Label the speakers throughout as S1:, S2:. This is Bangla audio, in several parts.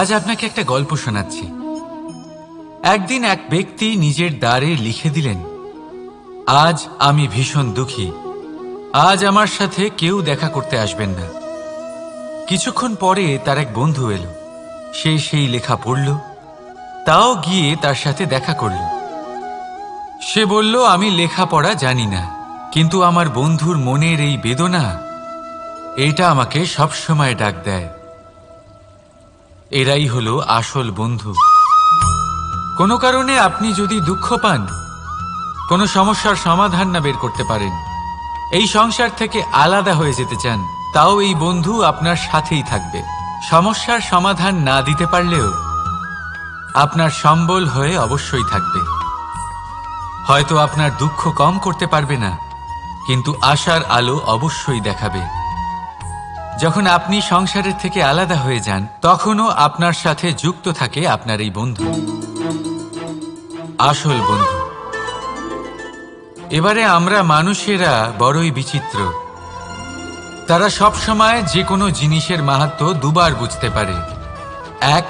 S1: আজ আপনাকে একটা গল্প শোনাচ্ছি। একদিন এক ব্যক্তি নিজের দ্বারে লিখে দিলেন, আজ আমি ভীষণ দুঃখী, আজ আমার সাথে কেউ দেখা করতে আসবেন না। কিছুক্ষণ পরে তার এক বন্ধু এলো, সে সেই লেখা পড়ল, তাও গিয়ে তার সাথে দেখা করল। সে বলল, আমি লেখাপড়া জানি না, কিন্তু আমার বন্ধুর মনের এই বেদনা, এটা আমাকে সবসময় ডাক দেয়। এরাই হলো আসল বন্ধু। কোনো কারণে আপনি যদি দুঃখ পান, কোনো সমস্যার সমাধান না বের করতে পারেন, এই সংসার থেকে আলাদা হয়ে যেতে চান, তাও এই বন্ধু আপনার সাথেই থাকবে। সমস্যার সমাধান না দিতে পারলেও আপনার সম্বল হয়ে অবশ্যই থাকবে। হয়তো আপনার দুঃখ কম করতে পারবে না, কিন্তু আশার আলো অবশ্যই দেখাবে। যখন আপনি সংসারের থেকে আলাদা হয়ে যান, তখনও আপনার সাথে যুক্ত থাকে আপনার এই বন্ধু, আসল বন্ধু। এবারে আমরা মানুষেরা বড়ই বিচিত্র। তারা সব সময় যে কোনো জিনিসের মাহাত্ম্য দুবার বুঝতে পারে। এক,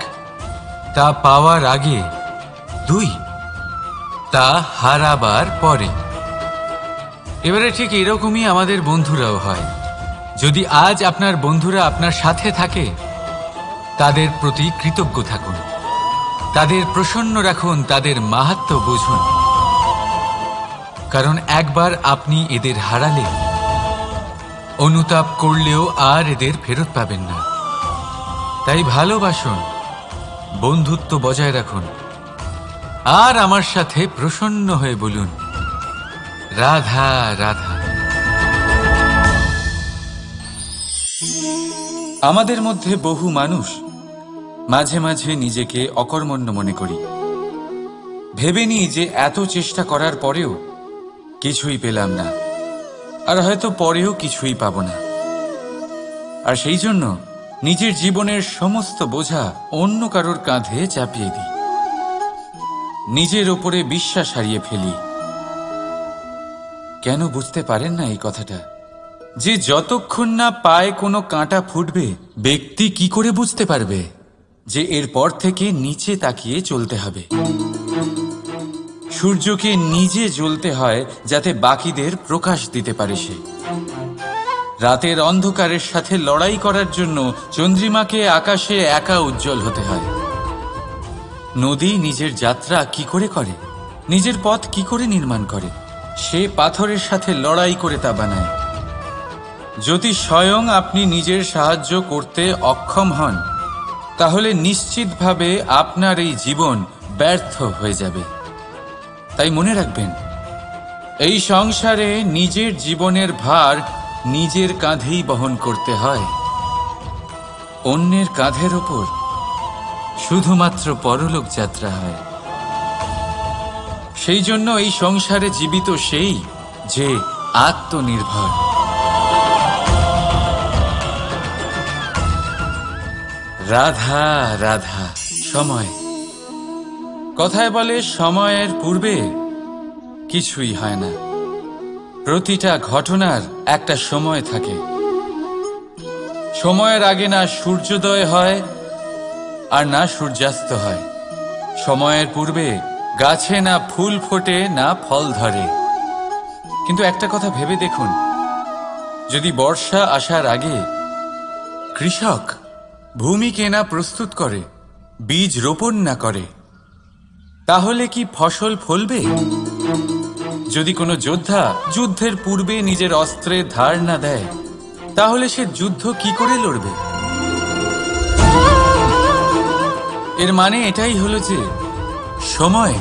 S1: তা পাওয়ার আগে। দুই, তা হারাবার পরে। এবারে ঠিক এরকমই আমাদের বন্ধুরাও হয়। যদি আজ আপনার বন্ধুরা আপনার সাথে থাকে, তাদের প্রতি কৃতজ্ঞ থাকুন, তাদের প্রসন্ন রাখুন, তাদের মাহাত্ম্য বুঝুন। কারণ একবার আপনি এদের হারালে অনুতাপ করলেও আর এদের ফেরত পাবেন না। তাই ভালোবাসুন, বন্ধুত্ব বজায় রাখুন, আর আমার সাথে প্রসন্ন হয়ে বলুন, রাধা রাধা। আমাদের মধ্যে বহু মানুষ মাঝে মাঝে নিজেকে অকর্মণ্য মনে করি, ভেবে নিই যে এত চেষ্টা করার পরেও কিছুই পেলাম না, আর হয়তো পরেও কিছুই পাব না। আর সেই জন্য নিজের জীবনের সমস্ত বোঝা অন্য কারোর কাঁধে চাপিয়ে দিই, নিজের ওপরে বিশ্বাস হারিয়ে ফেলি। কেন বুঝতে পারেন না এই কথাটা? যে যতক্ষণ না পায়ে কোনো কাঁটা ফুটবে, ব্যক্তি কি করে বুঝতে পারবে যে এরপর থেকে নিচে তাকিয়ে চলতে হবে? সূর্যকে নিজে জ্বলতে হয় যাতে বাকিদের প্রকাশ দিতে পারে সে। রাতের অন্ধকারের সাথে লড়াই করার জন্য চন্দ্রিমাকে আকাশে একা উজ্জ্বল হতে হয়। নদী নিজের যাত্রা কি করে করে, নিজের পথ কি করে নির্মাণ করে? সে পাথরের সাথে লড়াই করে তা বানায়। যদি স্বয়ং আপনি নিজের সাহায্য করতে অক্ষম হন, তাহলে নিশ্চিতভাবে আপনার এই জীবন ব্যর্থ হয়ে যাবে। তাই মনে রাখবেন, এই সংসারে নিজের জীবনের ভার নিজের কাঁধেই বহন করতে হয়। অন্যের কাঁধের ওপর শুধুমাত্র পরলোক যাত্রা হয়। সেই জন্য এই সংসারে জীবিত সেই যে আত্মনির্ভর। রাধা রাধা। সময়, কথায় বলে সময়ের পূর্বে কিছুই হয় না। প্রতিটা ঘটনার একটা সময় থাকে। সময়ের আগে না সূর্যোদয় হয় আর না সূর্যাস্ত হয়। সময়ের পূর্বে গাছে না ফুল ফোটে না ফল ধরে। কিন্তু একটা কথা ভেবে দেখুন, যদি বর্ষা আসার আগে কৃষক ভূমিকে না প্রস্তুত করে, বীজ রোপণ না করে, তাহলে কি ফসল ফলবে? যদি কোনো যোদ্ধা যুদ্ধের পূর্বে নিজের অস্ত্রের ধার না দেয়, তাহলে সে যুদ্ধ কি করে লড়বে? এর মানে এটাই হলো যে সময়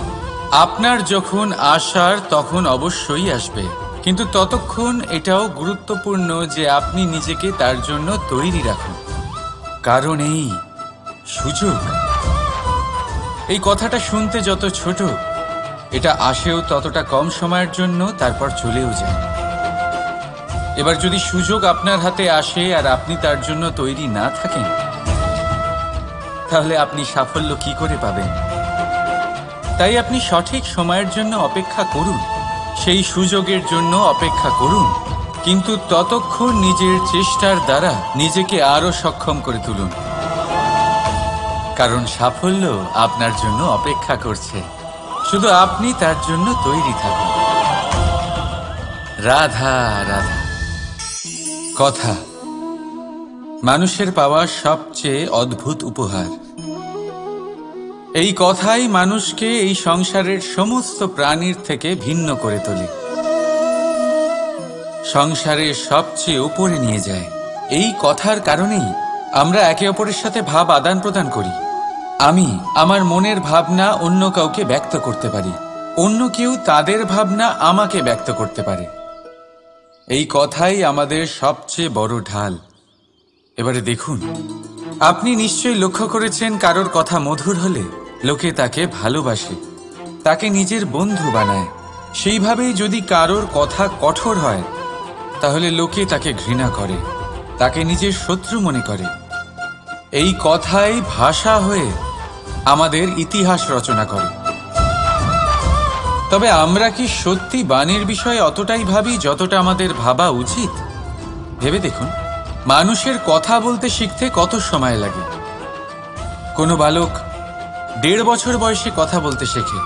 S1: আপনার যখন আসার তখন অবশ্যই আসবে, কিন্তু ততক্ষণ এটাও গুরুত্বপূর্ণ যে আপনি নিজেকে তার জন্য তৈরি রাখুন। কারণ এই সুযোগ, এই কথাটা শুনতে যত ছোট, এটা আসেও ততটা কম সময়ের জন্য, তারপর চলেও যায়। এবার যদি সুযোগ আপনার হাতে আসে আর আপনি তার জন্য তৈরি না থাকেন, তাহলে আপনি সাফল্য কি করে পাবেন? তাই আপনি সঠিক সময়ের জন্য অপেক্ষা করুন, সেই সুযোগের জন্য অপেক্ষা করুন, কিন্তু ততক্ষণ নিজের চেষ্টার দ্বারা নিজেকে আরো সক্ষম করে তুলুন। কারণ সাফল্য আপনার জন্য অপেক্ষা করছে, শুধু আপনি তার জন্য তৈরি থাকুন। রাধা রাধা। কথা মানুষের পাওয়া সবচেয়ে অদ্ভুত উপহার। এই কথাই মানুষকে এই সংসারের সমস্ত প্রাণীর থেকে ভিন্ন করে তোলে, সংসারের সবচেয়ে উপরে নিয়ে যায়। এই কথার কারণেই আমরা একে অপরের সাথে ভাব আদান প্রদান করি। আমি আমার মনের ভাবনা অন্য কাউকে ব্যক্ত করতে পারি, অন্য কেউ তাদের ভাবনা আমাকে ব্যক্ত করতে পারে। এই কথাই আমাদের সবচেয়ে বড় ঢাল। এবারে দেখুন, আপনি নিশ্চয়ই লক্ষ্য করেছেন কারোর কথা মধুর হলে লোকে তাকে ভালোবাসে, তাকে নিজের বন্ধু বানায়। সেইভাবেই যদি কারোর কথা কঠোর হয় তাহলে লোকে তাকে ঘৃণা করে, তাকে নিজের শত্রু মনে করে। এই কথাই ভাষা হয়ে আমাদের ইতিহাস রচনা করে। তবে আমরা কি সত্যি বাণীর বিষয়ে অতটাই ভাবি যতটা আমাদের ভাবা উচিত? ভেবে দেখুন, মানুষের কথা বলতে শিখতে কত সময় লাগে। কোনো বালক 1.5 বছর বয়সে কথা বলতে শেখে,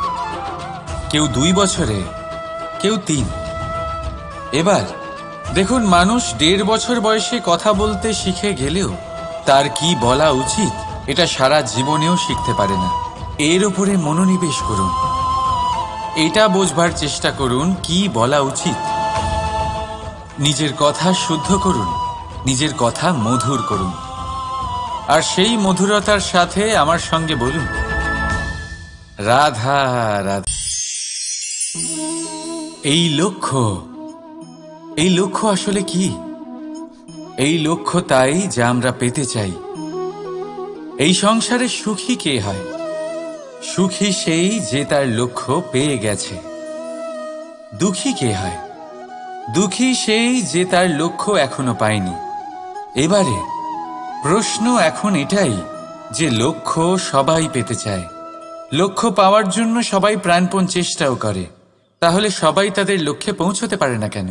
S1: কেউ 2 বছরে, কেউ 3। এবার দেখুন, মানুষ 1.5 বছর বয়সে কথা বলতে শিখে গেলেও তার কি বলা উচিত এটা সারা জীবনেও শিখতে পারে না। এর উপরে মনোনিবেশ করুন, এটা বোঝবার চেষ্টা করুন কি বলা উচিত। নিজের কথা শুদ্ধ করুন, নিজের কথা মধুর করুন, আর সেই মধুরতার সাথে আমার সঙ্গে বলুন, রাধা রাধা। এই লক্ষ্য আসলে কি? এই লক্ষ্য তাই যা আমরা পেতে চাই। এই সংসারে সুখী কে হয়? সুখী সেই যে তার লক্ষ্য পেয়ে গেছে। দুঃখী কে হয়? দুঃখী সেই যে তার লক্ষ্য এখনো পায়নি। এবারে প্রশ্ন এখন এটাই যে লক্ষ্য সবাই পেতে চায়, লক্ষ্য পাওয়ার জন্য সবাই প্রাণপণ চেষ্টাও করে, তাহলে সবাই তাদের লক্ষ্যে পৌঁছতে পারে না কেন?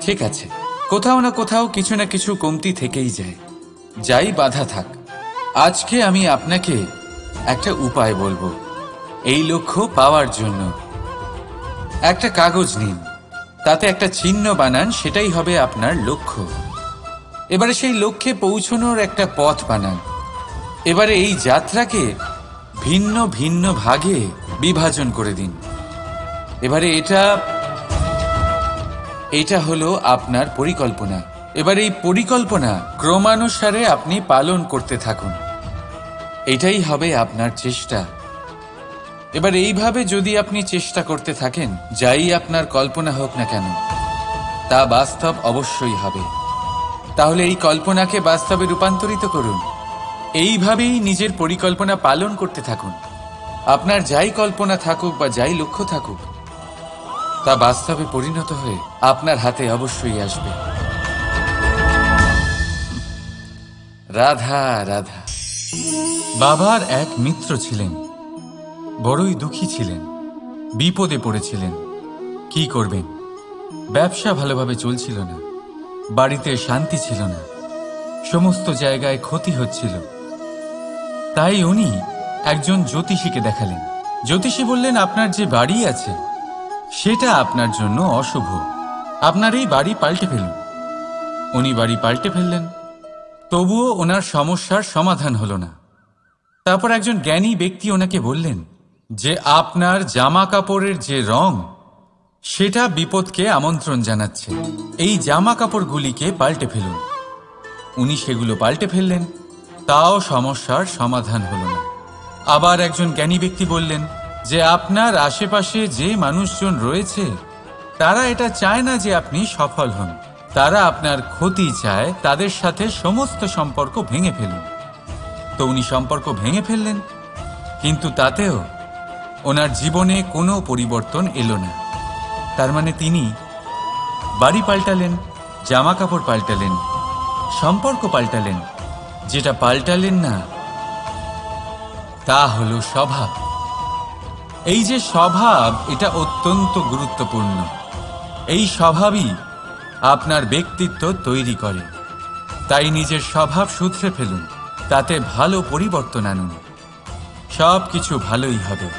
S1: ঠিক আছে, কোথাও না কোথাও কিছু না কিছু কমতি থেকেই যায়। যাই বাধা থাক, আজকে আমি আপনাকে একটা উপায় বলবো এই লক্ষ্য পাওয়ার জন্য। একটা কাগজ নিন, তাতে একটা চিহ্ন বানান, সেটাই হবে আপনার লক্ষ্য। এবারে সেই লক্ষ্যে পৌঁছানোর একটা পথ বানান। এবারে এই যাত্রাকে ভিন্ন ভিন্ন ভাগে বিভাজন করে দিন। এবারে এটা হলো আপনার পরিকল্পনা। এবার এই পরিকল্পনা ক্রমানুসারে আপনি পালন করতে থাকুন, এটাই হবে আপনার চেষ্টা। এবার এইভাবে যদি আপনি চেষ্টা করতে থাকেন, যাই আপনার কল্পনা হোক না কেন তা বাস্তব অবশ্যই হবে। তাহলে এই কল্পনাকে বাস্তবে রূপান্তরিত করুন। এইভাবেই নিজের পরিকল্পনা পালন করতে থাকুন। আপনার যাই কল্পনা থাকুক বা যাই লক্ষ্য থাকুক, তা বাস্তবে পরিণত হয়ে আপনার হাতে অবশ্যই আসবে। রাধা রাধা। বাবার এক মিত্র ছিলেন, বড়ই দুঃখী ছিলেন, বিপদে পড়েছিলেন। কি করবেন? ব্যবসা ভালোভাবে চলছিল না, বাড়িতে শান্তি ছিল না, সমস্ত জায়গায় ক্ষতি হচ্ছিল। তাই উনি একজন জ্যোতিষীকে দেখালেন। জ্যোতিষী বললেন, আপনার যে বাড়ি আছে সেটা আপনার জন্য অশুভ, আপনার এই বাড়ি পাল্টে ফেলুন। উনি বাড়ি পাল্টে ফেললেন, তবুও ওনার সমস্যার সমাধান হলো না। তারপর একজন জ্ঞানী ব্যক্তি ওনাকে বললেন যে আপনার জামা কাপড়ের যে রং সেটা বিপদকে আমন্ত্রণ জানাচ্ছে, এই জামা কাপড়গুলিকে পাল্টে ফেলুন। উনি সেগুলো পাল্টে ফেললেন, তাও সমস্যার সমাধান হলো না। আবার একজন জ্ঞানী ব্যক্তি বললেন যে আপনার আশেপাশে যে মানুষজন রয়েছে তারা এটা চায় না যে আপনি সফল হন, তারা আপনার ক্ষতি চায়, তাদের সাথে সমস্ত সম্পর্ক ভেঙে ফেলুন। তো উনি সম্পর্ক ভেঙে ফেললেন, কিন্তু তাতেও ওনার জীবনে কোনো পরিবর্তন এলো না। তার মানে তিনি বাড়ি পাল্টালেন, জামা কাপড় পাল্টালেন, সম্পর্ক পাল্টালেন, যেটা পাল্টালেন না তা হলো স্বভাব। এই যে স্বভাব, এটা অত্যন্ত গুরুত্বপূর্ণ। এই স্বভাবই আপনার ব্যক্তিত্ব তৈরি করে। তাই নিজের স্বভাব শুধরে ফেলুন, তাতে ভালো পরিবর্তন আনুন, সব কিছু ভালোই হবে।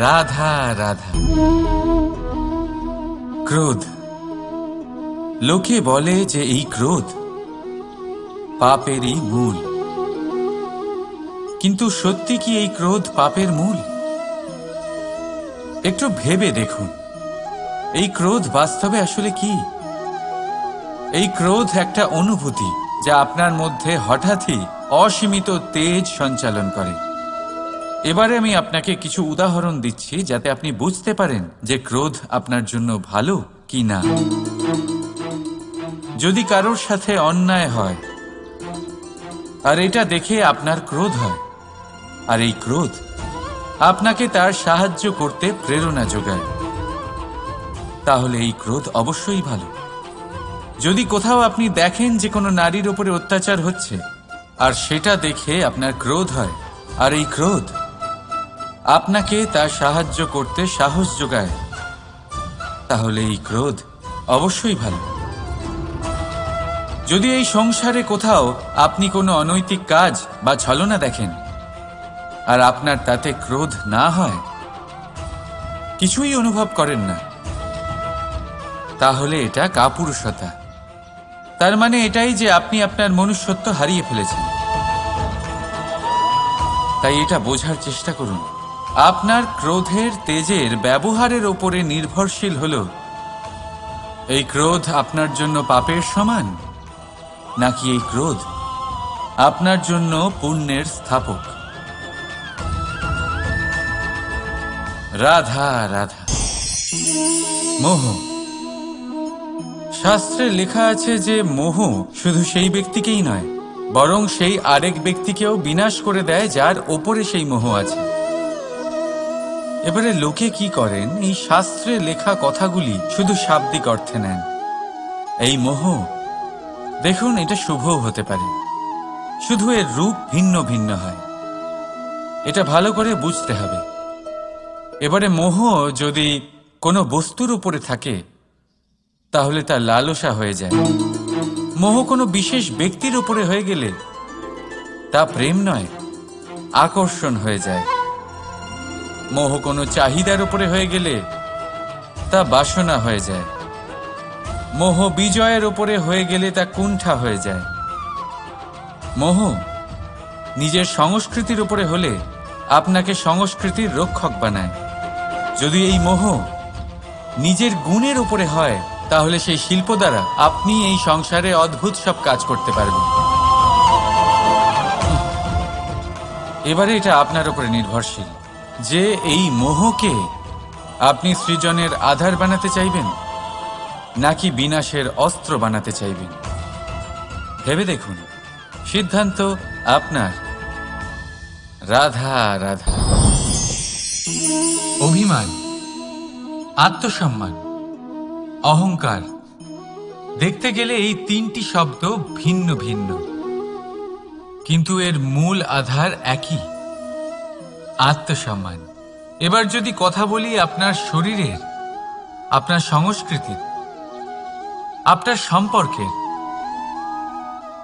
S1: রাধা রাধা। ক্রোধ। লোকে বলে যে এই ক্রোধ পাপেরই মূল, কিন্তু সত্যি কি এই ক্রোধ পাপের মূল? একটু ভেবে দেখুন, এই ক্রোধ বাস্তবে আসলে কি? এই ক্রোধ একটা অনুভূতি যা আপনার মধ্যে হঠাৎই অসীমিত তেজ সঞ্চালন করে। এবারে আমি আপনাকে কিছু উদাহরণ দিচ্ছি যাতে আপনি বুঝতে পারেন যে ক্রোধ আপনার জন্য ভালো কি না। যদি কারোর সাথে অন্যায় হয় আর এটা দেখে আপনার ক্রোধ হয়, আর এই ক্রোধ আপনাকে তার সাহায্য করতে প্রেরণা যোগায়, তাহলে এই ক্রোধ অবশ্যই ভালো। যদি কোথাও আপনি দেখেন যে কোনো নারীর উপরে অত্যাচার হচ্ছে আর সেটা দেখে আপনার ক্রোধ হয়, আর এই ক্রোধ আপনাকে তার সাহায্য করতে সাহস যোগায়, তাহলে এই ক্রোধ অবশ্যই ভালো। যদি এই সংসারে কোথাও আপনি কোনো অনৈতিক কাজ বা ছলনা দেখেন আর আপনার তাতে ক্রোধ না হয়, কিছুই অনুভব করেন না, তাহলে এটা কাপুরুষতা। তার মানে এটাই যে আপনি আপনার মনুষ্যত্ব হারিয়ে ফেলেছেন। তাই এটা বোঝার চেষ্টা করুন, আপনার ক্রোধের তেজের ব্যবহারের ওপরে নির্ভরশীল হলো এই ক্রোধ আপনার জন্য পাপের সমান, নাকি এই ক্রোধ আপনার জন্য পুণ্যের স্থাপক। রাধা রাধা। মোহ। শাস্ত্রে লেখা আছে যে মোহ শুধু সেই ব্যক্তিকেই নয়, বরং সেই আরেক ব্যক্তিকেও বিনাশ করে দেয় যার ওপরে সেই মোহ আছে। এবারে লোকে কি করেন, এই শাস্ত্রে লেখা কথাগুলি শুধু শাব্দিক অর্থে নেন। এই মোহ, দেখুন, এটা শুভও হতে পারে, শুধু এর রূপ ভিন্ন ভিন্ন হয়। এটা ভালো করে বুঝতে হবে। এবারে মোহ যদি কোনো বস্তুর উপরে থাকে তাহলে তা লালসা হয়ে যায়। মোহ কোনো বিশেষ ব্যক্তির উপরে হয়ে গেলে তা প্রেম নয়, আকর্ষণ হয়ে যায়। মোহ কোনো চাহিদার উপরে হয়ে গেলে তা বাসনা হয়ে যায়। মোহ বিজয়ের উপরে হয়ে গেলে তা কুণ্ঠা হয়ে যায়। মোহ নিজের সংস্কৃতির উপরে হলে আপনাকে সংস্কৃতির রক্ষক বানায়। যদি এই মোহ নিজের গুণের উপরে হয় তাহলে সেই শিল্প দ্বারা আপনি এই সংসারে অদ্ভুত সব কাজ করতে পারবেন। এবারে এটা আপনার উপরে নির্ভরশীল যে এই মোহকে আপনি সৃজনের আধার বানাতে চাইবেন নাকি বিনাশের অস্ত্র বানাতে চাইবেন। ভেবে দেখুন, সিদ্ধান্ত আপনার। রাধা রাধা। অভিমান, আত্মসম্মান, অহংকার, দেখতে গেলে এই তিনটি শব্দ ভিন্ন ভিন্ন, কিন্তু এর মূল আধার একই, আত্মসম্মান। এবার যদি কথা বলি আপনার শরীরের, আপনার সংস্কৃতির, আপনার সম্পর্কের,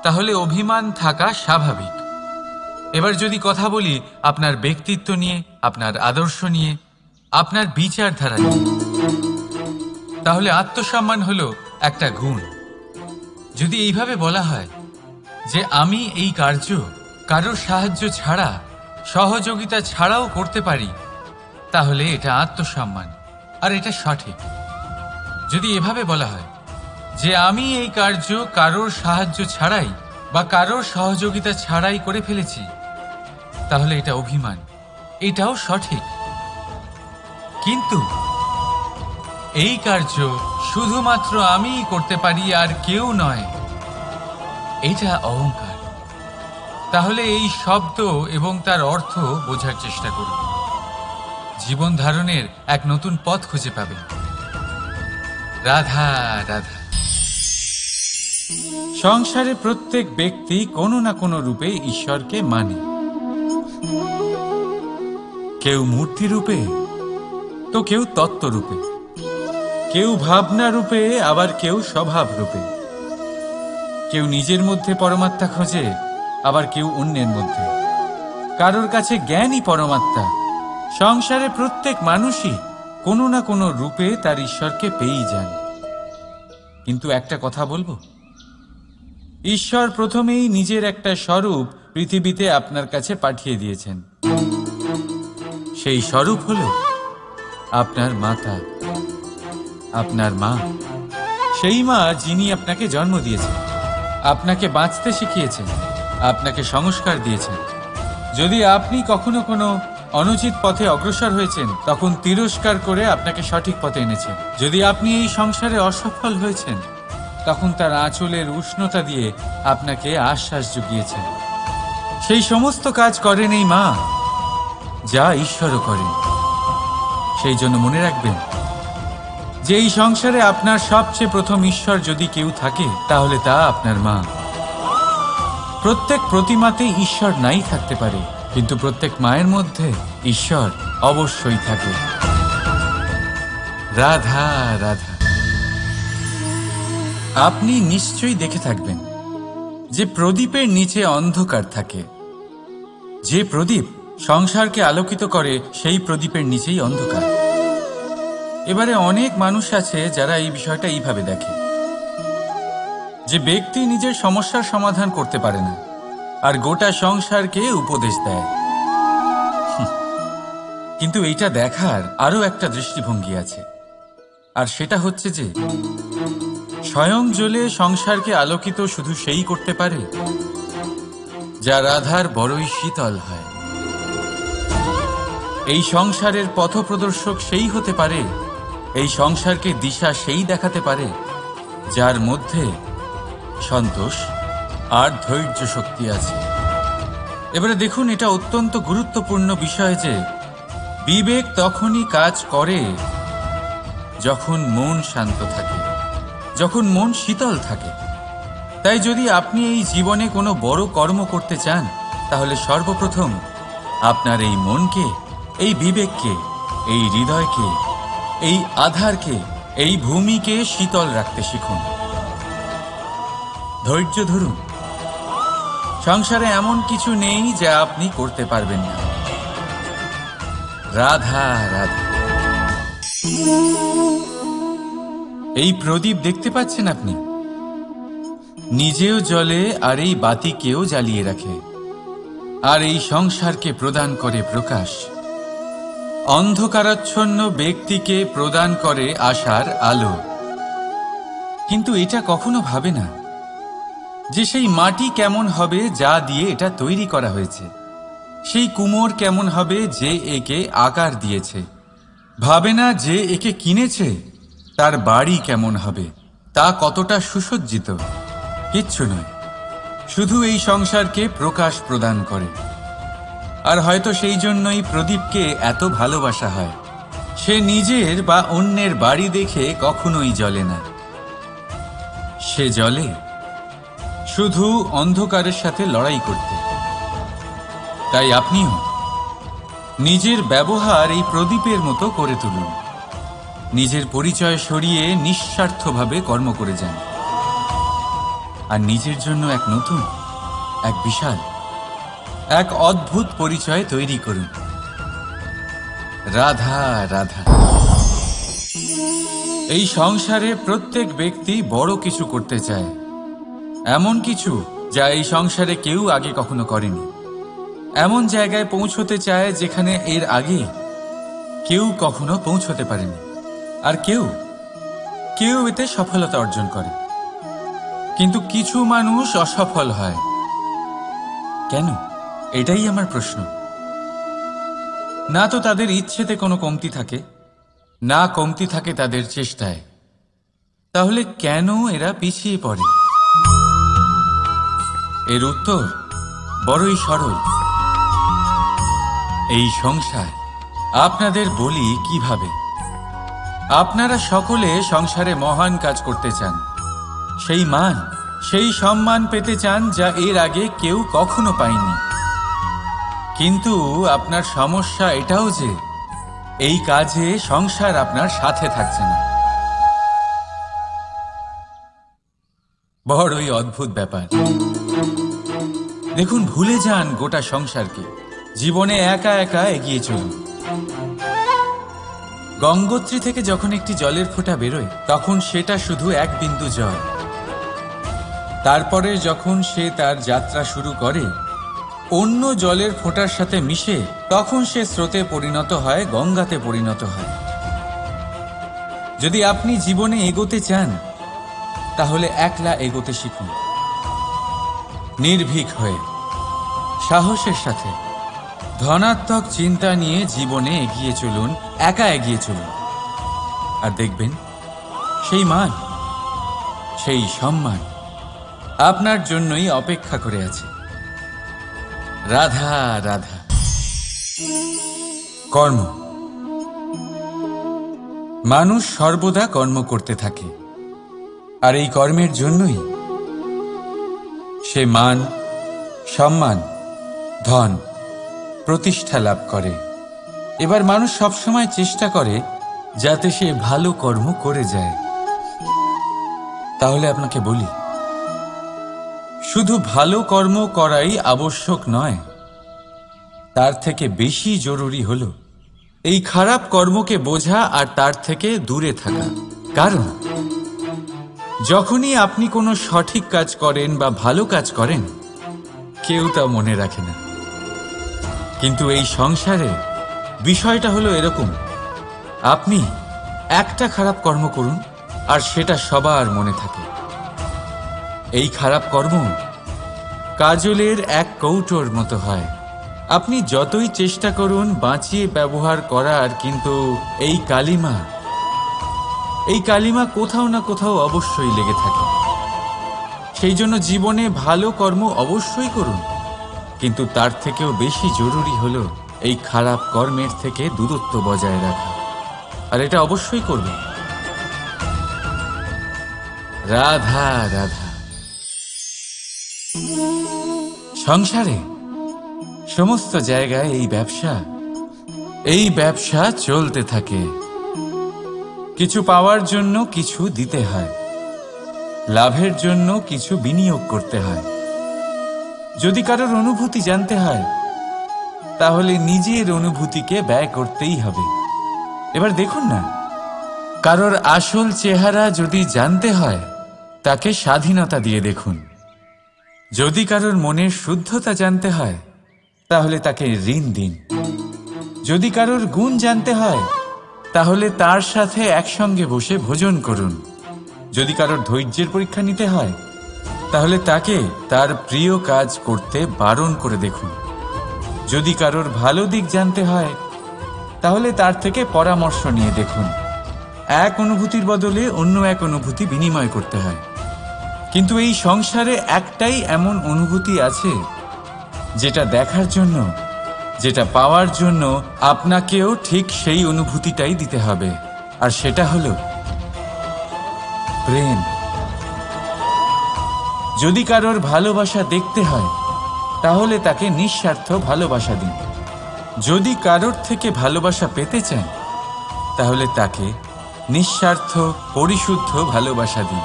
S1: তাহলে অভিমান থাকা স্বাভাবিক। এবার যদি কথা বলি আপনার ব্যক্তিত্ব নিয়ে, আপনার আদর্শ নিয়ে, আপনার বিচারধারা নিয়ে, তাহলে আত্মসম্মান হলো একটা গুণ। যদি এইভাবে বলা হয় যে আমি এই কার্য কারোর সাহায্য ছাড়া, সহযোগিতা ছাড়াও করতে পারি, তাহলে এটা আত্মসম্মান, আর এটা সঠিক। যদি এভাবে বলা হয় যে আমি এই কার্য কারোর সাহায্য ছাড়াই বা কারোর সহযোগিতা ছাড়াই করে ফেলেছি, তাহলে এটা অভিমান, এটাও সঠিক। কিন্তু এই কার্য শুধুমাত্র আমিই করতে পারি আর কেউ নয়, এটা অহংকার। তাহলে এই শব্দ এবং তার অর্থ বোঝার চেষ্টা করুন। জীবন ধারণের এক নতুন পথ খুঁজে পাবেন। রাধা রাধা। সংসারে প্রত্যেক ব্যক্তি কোনো না কোনো রূপে ঈশ্বরকে মানে। কেউ মূর্তি রূপে, তো কেউ তত্ত্ব রূপে, কেউ ভাবনা রূপে, আবার কেউ স্বভাব রূপে। কেউ নিজের মধ্যে পরমাত্মা খোঁজে, আবার কেউ অন্যের মধ্যে। কারোর কাছে জ্ঞানই পরমাত্মা। সংসারে প্রত্যেক মানুষই কোনো না কোনো রূপে তার ঈশ্বরকে পেয়েই যান। কিন্তু একটা কথা বলবো, ঈশ্বর প্রথমেই নিজের একটা স্বরূপ পৃথিবীতে আপনার কাছে পাঠিয়ে দিয়েছেন। সেই স্বরূপ হলো আপনার মাতা, আপনার মা। সেই মা যিনি আপনাকে জন্ম দিয়েছেন, আপনাকে বাঁচতে শিখিয়েছেন, আপনাকে সংস্কার দিয়েছেন। যদি আপনি কখনো কোনো অনুচিত পথে অগ্রসর হয়েছেন, তখন তিরস্কার করে আপনাকে সঠিক পথে এনেছেন। যদি আপনি এই সংসারে অসফল হয়েছেন, তখন তার আঁচলের উষ্ণতা দিয়ে আপনাকে আশ্বাস জুগিয়েছেন। সেই সমস্ত কাজ করেন এই মা, যা ঈশ্বরও করেন। সেই জন্য মনে রাখবেন যে এই সংসারে আপনার সবচেয়ে প্রথম ঈশ্বর যদি কেউ থাকে, তাহলে তা আপনার মা। প্রত্যেক প্রতিমাতে ঈশ্বর নাই থাকতে পারে, কিন্তু প্রত্যেক মায়ের মধ্যে ঈশ্বর অবশ্যই থাকে। রাধা রাধা। আপনি নিশ্চয়ই দেখে থাকবেন যে প্রদীপের নিচে অন্ধকার থাকে। যে প্রদীপ সংসারকে আলোকিত করে, সেই প্রদীপের নিচেই অন্ধকার। এবারে অনেক মানুষ আছে যারা এই বিষয়টা এইভাবে দেখে যে ব্যক্তি নিজের সমস্যার সমাধান করতে পারে না, আর গোটা সংসারকে উপদেশ দেয়। কিন্তু এইটা দেখার আরো একটা দৃষ্টিভঙ্গি আছে, আর সেটা হচ্ছে যে স্বয়ং জ্বলে সংসারকে আলোকিত শুধু সেই করতে পারে যা রাধার বড়ই শীতল হয়। এই সংসারের পথপ্রদর্শক সেই হতে পারে, এই সংসারকে দিশা সেই দেখাতে পারে যার মধ্যে সন্তোষ আর ধৈর্য শক্তি আছে। এবারে দেখুন, এটা অত্যন্ত গুরুত্বপূর্ণ বিষয় যে বিবেক তখনই কাজ করে যখন মন শান্ত থাকে, যখন মন শীতল থাকে। তাই যদি আপনি এই জীবনে কোনো বড় কর্ম করতে চান, তাহলে সর্বপ্রথম আপনার এই মনকে, এই বিবেককে, এই হৃদয়কে, এই আধারকে, এই ভূমিকে শীতল রাখতে শিখুন। ধৈর্য ধরুন। সংসারে এমন কিছু নেই যা আপনি করতে পারবেন না। রাধা রাধা। এই প্রদীপ দেখতে পাচ্ছেন আপনি? নিজেও জ্বলে আর এই বাতিকেও জ্বালিয়ে রাখে, আর এই সংসারকে প্রদান করে প্রকাশ। অন্ধকারাচ্ছন্ন ব্যক্তিকে প্রদান করে আশার আলো। কিন্তু এটা কখনো ভাবে না যে সেই মাটি কেমন হবে যা দিয়ে এটা তৈরি করা হয়েছে, সেই কুমোর কেমন হবে যে একে আকার দিয়েছে। ভাবে না যে একে কিনেছে তার বাড়ি কেমন হবে, তা কতটা সুসজ্জিত। কিচ্ছু নয়, শুধু এই সংসারকে প্রকাশ প্রদান করে। আর হয়তো সেই জন্যই প্রদীপকে এত ভালোবাসা হয়। সে নিজের বা অন্যের বাড়ি দেখে কখনোই জ্বলে না। সে জ্বলে শুধু অন্ধকারের সাথে লড়াই করতে। তাই আপনিও নিজের ব্যবহার এই প্রদীপের মতো করে তুলুন। নিজের পরিচয় সরিয়ে নিঃস্বার্থভাবে কর্ম করে যান, আর নিজের জন্য এক নতুন, এক বিশাল, এক অদ্ভুত পরিচয় তৈরি করুন। রাধা রাধা। এই সংসারে প্রত্যেক ব্যক্তি বড় কিছু করতে চায়, এমন কিছু যা এই সংসারে কেউ আগে কখনো করেনি। এমন জায়গায় পৌঁছতে চায় যেখানে এর আগে কেউ কখনো পৌঁছতে পারেনি। আর কেউ এতে সফলতা অর্জন করে। কিন্তু কিছু মানুষ অসফল হয় কেন? এটাই আমার প্রশ্ন। না তো তাদের ইচ্ছেতে কোনো কমতি থাকে, না কমতি থাকে তাদের চেষ্টায়। তাহলে কেন এরা পিছিয়ে পড়ে? এর উত্তর বড়ই সরল। এই সংসার। আপনাদের বলি কিভাবে। আপনারা সকলে সংসারে মহান কাজ করতে চান, সেই মান, সেই সম্মান পেতে চান যা এর আগে কেউ কখনো পায়নি। কিন্তু আপনার সমস্যা এটাও যে এই কাজে সংসার আপনার সাথে থাকছে না। বড়ই অদ্ভুত ব্যাপার। দেখুন, ভুলে যান গোটা সংসারকে, জীবনে একা একা এগিয়ে চলুন। গঙ্গোত্রী থেকে যখন একটি জলের ফোঁটা বেরোয়, তখন সেটা শুধু এক বিন্দু জল। তারপরে যখন সে তার যাত্রা শুরু করে অন্য জলের ফোঁটার সাথে মিশে, তখন সে স্রোতে পরিণত হয়, গঙ্গাতে পরিণত হয়। যদি আপনি জীবনে এগোতে চান, তাহলে একলা এগোতে শিখুন, নির্ভীক হয়ে, সাহসের সাথে, ধনাত্মক চিন্তা নিয়ে জীবনে এগিয়ে চলুন, একা এগিয়ে চলুন। আর দেখবেন সেই মান, সেই সম্মান আপনার জন্যই অপেক্ষা করে আছে। রাধা রাধা। কর্ম। মানুষ সর্বদা কর্ম করতে থাকে, আর এই কর্মের জন্যই সে মান, সম্মান, ধন, প্রতিষ্ঠা লাভ করে। এবার মানুষ সবসময় চেষ্টা করে যাতে সে ভালো কর্ম করে যায়। তাহলে আপনাকে বলি, শুধু ভালো কর্ম করাই আবশ্যক নয়, তার থেকে বেশি জরুরি হলো এই খারাপ কর্মকে বোঝা আর তার থেকে দূরে থাকা। কারণ যখনই আপনি কোনো সঠিক কাজ করেন বা ভালো কাজ করেন, কেউ তা মনে রাখে না। কিন্তু এই সংসারে বিষয়টা হলো এরকম, আপনি একটা খারাপ কর্ম করুন আর সেটা সবার মনে থাকে। এই খারাপ কর্ম কাজলের এক কৌটোর মতো হয়। আপনি যতই চেষ্টা করুন বাঁচিয়ে ব্যবহার করার, কিন্তু এই কালিমা কোথাও না কোথাও অবশ্যই লেগে থাকে। সেই জন্য জীবনে ভালো কর্ম অবশ্যই করুন, কিন্তু তার থেকেও বেশি জরুরি হলো এই খারাপ কর্মের থেকে দূরত্ব বজায় রাখা। আর এটা অবশ্যই করবেন। রাধা রাধা। সংসারে সমস্ত জায়গায় এই ব্যবসা চলতে থাকে। কিছু পাওয়ার জন্য কিছু দিতে হয়, লাভের জন্য কিছু বিনিয়োগ করতে হয়। যদি কারোর অনুভূতি জানতে হয়, তাহলে নিজের অনুভূতিকে ব্যয় করতেই হবে। এবার দেখুন না, কারোর আসল চেহারা যদি জানতে হয়, তাকে স্বাধীনতা দিয়ে দেখুন। যদি কারোর মনের শুদ্ধতা জানতে হয়, তাহলে তাকে ঋণ দিন। যদি কারোর গুণ জানতে হয়, তাহলে তার সাথে একসঙ্গে বসে ভোজন করুন। যদি কারোর ধৈর্যের পরীক্ষা নিতে হয়, তাহলে তাকে তার প্রিয় কাজ করতে বারণ করে দেখুন। যদি কারোর ভালো দিক জানতে হয়, তাহলে তার থেকে পরামর্শ নিয়ে দেখুন। এক অনুভূতির বদলে অন্য এক অনুভূতি বিনিময় করতে হয়। কিন্তু এই সংসারে একটাই এমন অনুভূতি আছে, যেটা দেখার জন্য, যেটা পাওয়ার জন্য আপনাকেও ঠিক সেই অনুভূতিটাই দিতে হবে। আর সেটা হলো প্রেম। যদি কারোর ভালোবাসা দেখতে হয়, তাহলে তাকে নিঃস্বার্থ ভালোবাসা দিন। যদি কারোর থেকে ভালোবাসা পেতে চান, তাহলে তাকে নিঃস্বার্থ পরিশুদ্ধ ভালোবাসা দিন।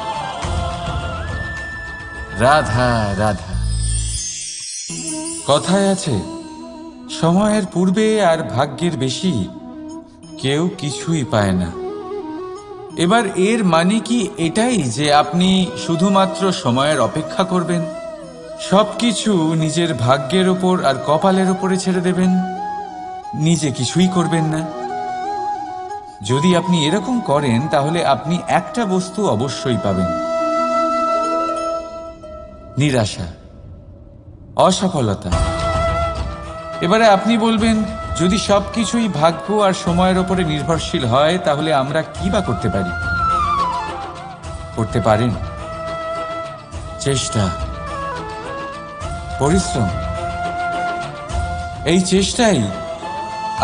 S1: রাধা রাধা। কথায় আছে, সময়ের পূর্বে আর ভাগ্যের বেশি কেউ কিছুই পায় না। এবার এর মানে কি এটাই যে আপনি শুধুমাত্র সময়ের অপেক্ষা করবেন, সবকিছু নিজের ভাগ্যের ওপর আর কপালের ওপরে ছেড়ে দেবেন, নিজে কিছুই করবেন না? যদি আপনি এরকম করেন, তাহলে আপনি একটা বস্তু অবশ্যই পাবেন: নিরাশা, অসফলতা। এবারে আপনি বলবেন, যদি সবকিছুই ভাগ্য আর সময়ের ওপরে নির্ভরশীল হয়, তাহলে আমরা কি বা করতে পারি? করতে পারেন চেষ্টা, পরিশ্রম। এই চেষ্টাই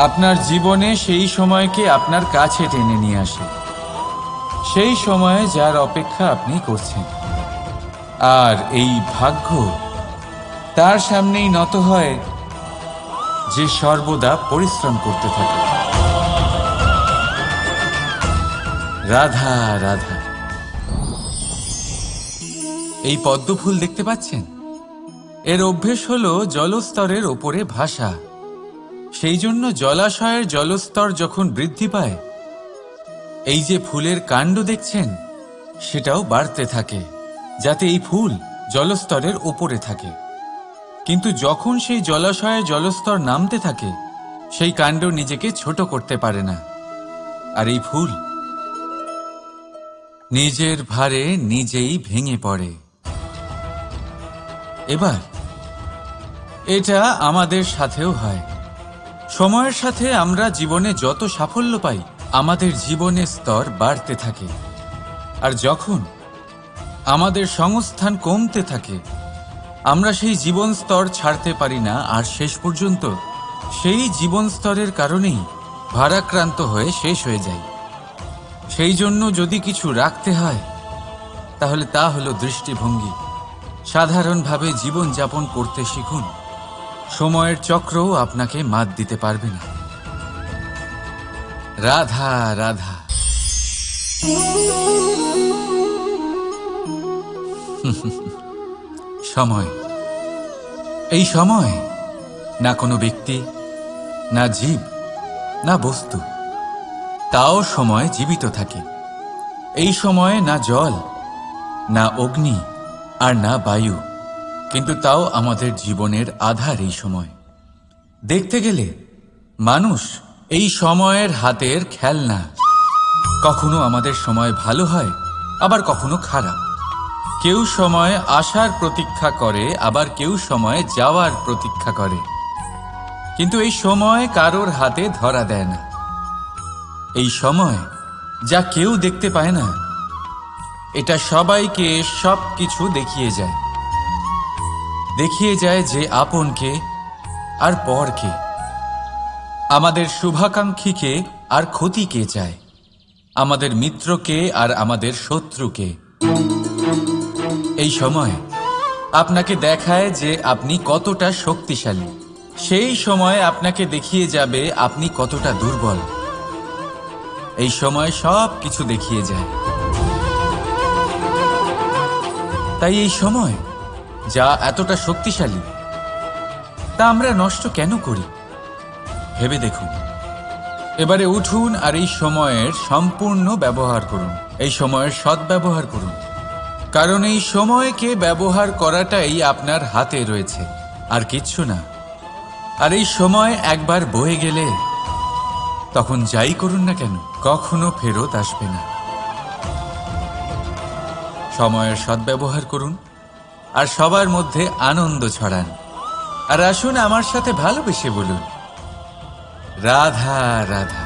S1: আপনার জীবনে সেই সময়কে আপনার কাছে টেনে নিয়ে আসে, সেই সময়ে যার অপেক্ষা আপনি করছেন। আর এই ভাগ্য তার সামনেই নত হয় যে সর্বদা পরিশ্রম করতে থাকে। রাধা রাধা। এই পদ্ম ফুল দেখতে পাচ্ছেন? এর অভ্যেস হলো জলস্তরের ওপরে ভাসা। সেই জন্য জলাশয়ের জলস্তর যখন বৃদ্ধি পায়, এই যে ফুলের কাণ্ড দেখছেন সেটাও বাড়তে থাকে, যাতে এই ফুল জলস্তরের ওপরে থাকে। কিন্তু যখন সেই জলাশয়ের জলস্তর নামতে থাকে, সেই কাণ্ড নিজেকে ছোট করতে পারে না, আর এই ফুল নিজের ভারে নিজেই ভেঙে পড়ে। এবার এটা আমাদের সাথেও হয়। সময়ের সাথে আমরা জীবনে যত সাফল্য পাই, আমাদের জীবনের স্তর বাড়তে থাকে। আর যখন আমাদের সংস্থান কমতে থাকে, আমরা সেই জীবন স্তর ছাড়তে পারি না, আর শেষ পর্যন্ত সেই জীবন স্তরের কারণেই ভারাক্রান্ত হয়ে শেষ হয়ে যায়। সেই জন্য যদি কিছু রাখতে হয়, তাহলে তা হলো দৃষ্টিভঙ্গি। সাধারণভাবে জীবন যাপন করতে শিখুন। সময়ের চক্রও আপনাকে মাত দিতে পারবে না। রাধা রাধা। সময়, এই সময় না কোনো ব্যক্তি, না জীব, না বস্তু, তাও সময় জীবিত থাকে। এই সময়ে না জল, না অগ্নি, আর না বায়ু, কিন্তু তাও আমাদের জীবনের আধার। এই সময় দেখতে গেলে মানুষ এই সময়ের হাতের খেলনা। কখনো আমাদের সময় ভালো হয়, আবার কখনো খারাপ। কেউ সময় আসার প্রতীক্ষা করে, আবার কেউ সময় যাওয়ার প্রতীক্ষা করে, কিন্তু এই সময় কারোর হাতে ধরা দেয় না। এই সময় যা কেউ দেখতে পায় না, এটা সবাইকে সব কিছু দেখিয়ে যায়। দেখিয়ে যায় যে আপনকে আর পরকে, আমাদের শুভাকাঙ্ক্ষীকে আর ক্ষতিকে চায়, আমাদের মিত্রকে আর আমাদের শত্রুকে। এই সময় আপনাকে দেখায় যে আপনি কতটা শক্তিশালী, সেই সময় আপনাকে দেখিয়ে যাবে আপনি কতটা দুর্বল। এই সময় সব কিছু দেখিয়ে যায়। তাই এই সময় যা এতটা শক্তিশালী, তা আমরা নষ্ট কেন করি? ভেবে দেখুন। এবারে উঠুন আর এই সময়ের সম্পূর্ণ ব্যবহার করুন। এই সময়ের সদ্ব্যবহার করুন, কারণ এই সময়কে ব্যবহার করাটাই আপনার হাতে রয়েছে, আর কিচ্ছু না। আর এই সময় একবার বয়ে গেলে, তখন যাই করুন না কেন, কখনো ফেরত আসবে না। সময়ের সদ্ব্যবহার করুন আর সবার মধ্যে আনন্দ ছড়ান। আর আসুন আমার সাথে ভালোবেসে বলুন, রাধা রাধা।